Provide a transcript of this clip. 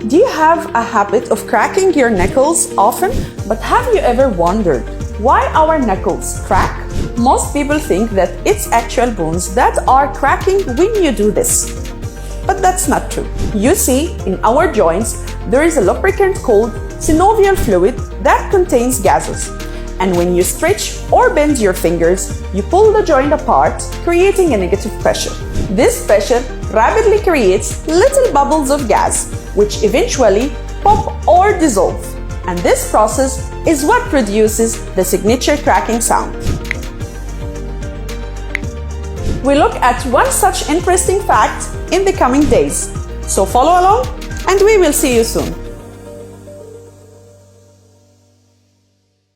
Do you have a habit of cracking your knuckles often? But have you ever wondered why our knuckles crack? Most people think that it's actual bones that are cracking when you do this. But that's not true. You see, in our joints, there is a lubricant called synovial fluid that contains gases. And when you stretch or bend your fingers, you pull the joint apart, creating a negative pressure. This pressure rapidly creates little bubbles of gas, which eventually pop or dissolve. And this process is what produces the signature cracking sound. We'll look at one such interesting fact in the coming days. So follow along, and we will see you soon.